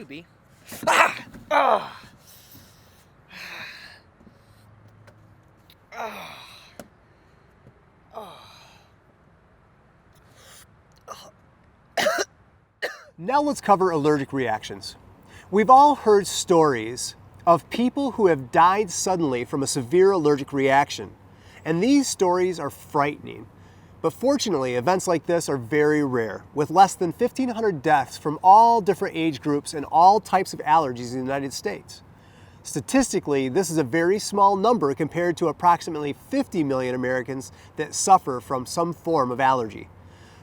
be. Ah! Oh! Oh! Now let's cover allergic reactions. We've all heard stories of people who have died suddenly from a severe allergic reaction, and these stories are frightening. But fortunately, events like this are very rare, with less than 1,500 deaths from all different age groups and all types of allergies in the United States. Statistically, this is a very small number compared to approximately 50 million Americans that suffer from some form of allergy.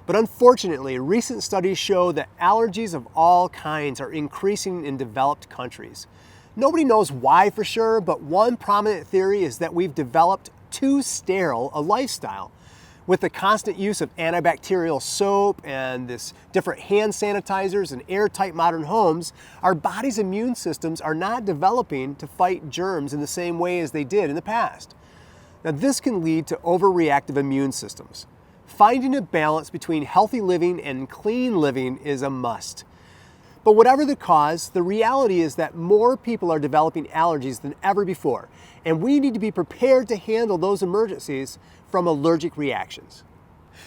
But unfortunately, recent studies show that allergies of all kinds are increasing in developed countries. Nobody knows why for sure, but one prominent theory is that we've developed too sterile a lifestyle. With the constant use of antibacterial soap and this different hand sanitizers and airtight modern homes, our body's immune systems are not developing to fight germs in the same way as they did in the past. Now, this can lead to overreactive immune systems. Finding a balance between healthy living and clean living is a must. But whatever the cause, the reality is that more people are developing allergies than ever before, and we need to be prepared to handle those emergencies from allergic reactions.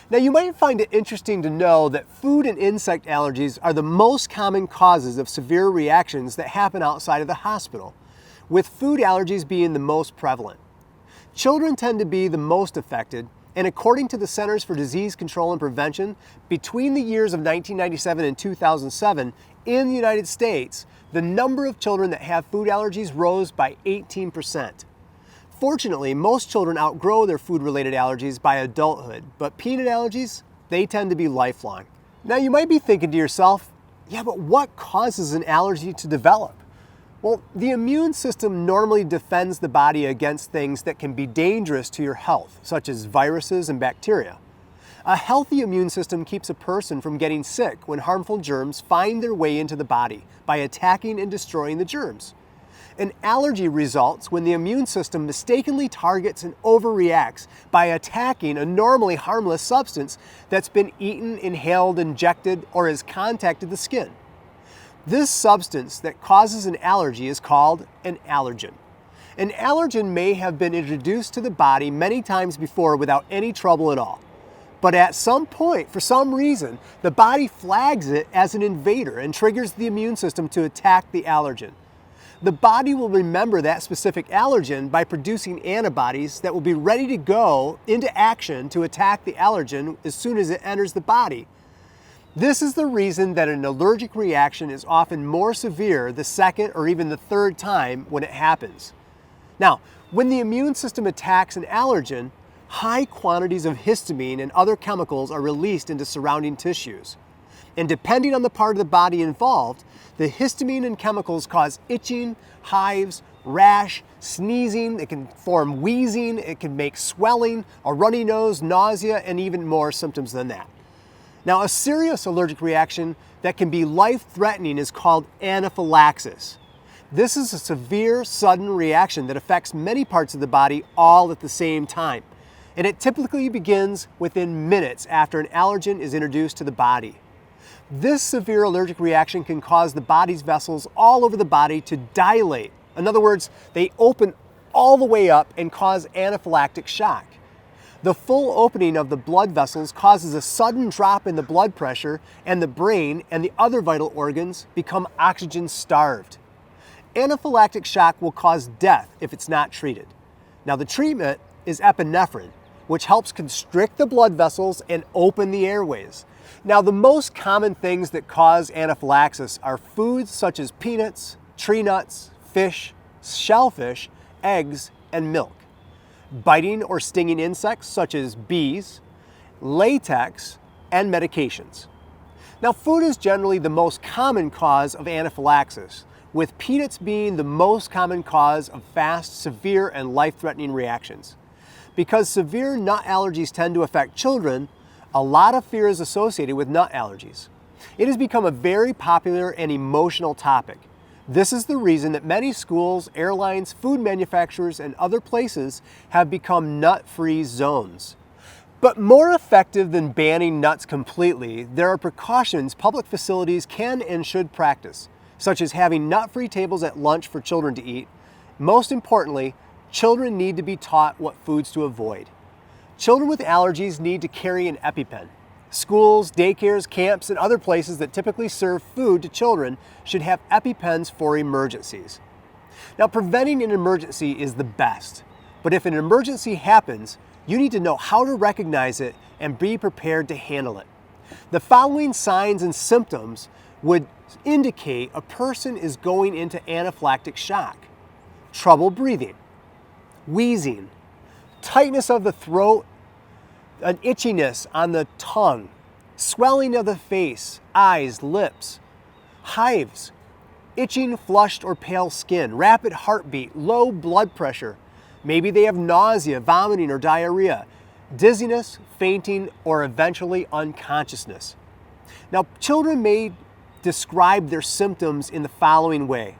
Now, you might find it interesting to know that food and insect allergies are the most common causes of severe reactions that happen outside of the hospital, with food allergies being the most prevalent. Children tend to be the most affected, and according to the Centers for Disease Control and Prevention, between the years of 1997 and 2007, in the United States, the number of children that have food allergies rose by 18%. Fortunately, most children outgrow their food-related allergies by adulthood, but peanut allergies, they tend to be lifelong. Now, you might be thinking to yourself, yeah, but what causes an allergy to develop? Well, the immune system normally defends the body against things that can be dangerous to your health, such as viruses and bacteria. A healthy immune system keeps a person from getting sick when harmful germs find their way into the body by attacking and destroying the germs. An allergy results when the immune system mistakenly targets and overreacts by attacking a normally harmless substance that's been eaten, inhaled, injected, or has contacted the skin. This substance that causes an allergy is called an allergen. An allergen may have been introduced to the body many times before without any trouble at all. But at some point, for some reason, the body flags it as an invader and triggers the immune system to attack the allergen. The body will remember that specific allergen by producing antibodies that will be ready to go into action to attack the allergen as soon as it enters the body. This is the reason that an allergic reaction is often more severe the second or even the third time when it happens. Now, when the immune system attacks an allergen, high quantities of histamine and other chemicals are released into surrounding tissues. And depending on the part of the body involved, the histamine and chemicals cause itching, hives, rash, sneezing, it can form wheezing, it can make swelling, a runny nose, nausea, and even more symptoms than that. Now, a serious allergic reaction that can be life-threatening is called anaphylaxis. This is a severe, sudden reaction that affects many parts of the body all at the same time. And it typically begins within minutes after an allergen is introduced to the body. This severe allergic reaction can cause the body's vessels all over the body to dilate. In other words, they open all the way up and cause anaphylactic shock. The full opening of the blood vessels causes a sudden drop in the blood pressure, and the brain and the other vital organs become oxygen starved. Anaphylactic shock will cause death if it's not treated. Now, the treatment is epinephrine, which helps constrict the blood vessels and open the airways. Now, the most common things that cause anaphylaxis are foods such as peanuts, tree nuts, fish, shellfish, eggs, and milk. Biting or stinging insects such as bees, latex, and medications. Now, food is generally the most common cause of anaphylaxis, with peanuts being the most common cause of fast, severe, and life-threatening reactions. Because severe nut allergies tend to affect children, a lot of fear is associated with nut allergies. It has become a very popular and emotional topic. This is the reason that many schools, airlines, food manufacturers, and other places have become nut-free zones. But more effective than banning nuts completely, there are precautions public facilities can and should practice. such as having nut-free tables at lunch for children to eat. Most importantly, children need to be taught what foods to avoid. Children with allergies need to carry an EpiPen. Schools, daycares, camps, and other places that typically serve food to children should have EpiPens for emergencies. Now, preventing an emergency is the best, but if an emergency happens, you need to know how to recognize it and be prepared to handle it. The following signs and symptoms would indicate a person is going into anaphylactic shock: trouble breathing, wheezing, tightness of the throat, an itchiness on the tongue, swelling of the face, eyes, lips, hives, itching, flushed or pale skin, rapid heartbeat, low blood pressure. Maybe they have nausea, vomiting, or diarrhea, dizziness, fainting, or eventually unconsciousness. Now, children may describe their symptoms in the following way.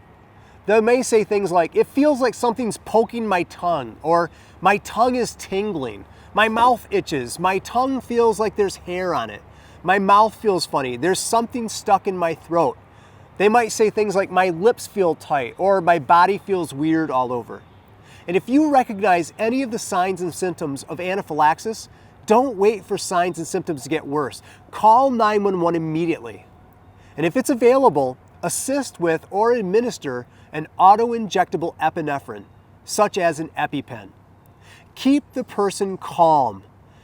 They may say things like, "It feels like something's poking my tongue," or "My tongue is tingling. My mouth itches. My tongue feels like there's hair on it. My mouth feels funny. There's something stuck in my throat." They might say things like, "My lips feel tight," or "My body feels weird all over." And if you recognize any of the signs and symptoms of anaphylaxis, don't wait for signs and symptoms to get worse. Call 911 immediately. And if it's available, assist with or administer an auto-injectable epinephrine, such as an EpiPen. Keep the person calm.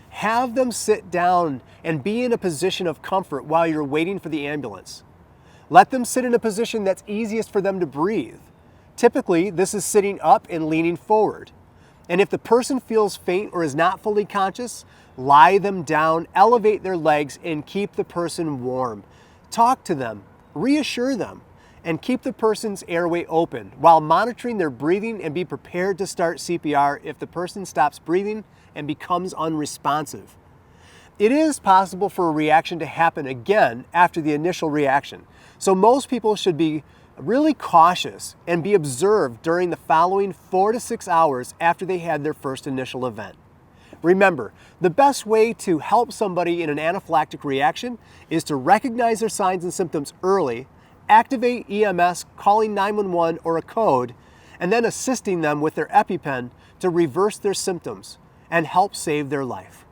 Have them sit down and be in a position of comfort while you're waiting for the ambulance. Let them sit in a position that's easiest for them to breathe. Typically, this is sitting up and leaning forward. And if the person feels faint or is not fully conscious, lie them down, elevate their legs, and keep the person warm. Talk to them, reassure them, and keep the person's airway open while monitoring their breathing, and be prepared to start CPR if the person stops breathing and becomes unresponsive. It is possible for a reaction to happen again after the initial reaction, so most people should be really cautious and be observed during the following 4 to 6 hours after they had their first initial event. Remember, the best way to help somebody in an anaphylactic reaction is to recognize their signs and symptoms early, activate EMS, calling 911 or a code, and then assisting them with their EpiPen to reverse their symptoms and help save their life.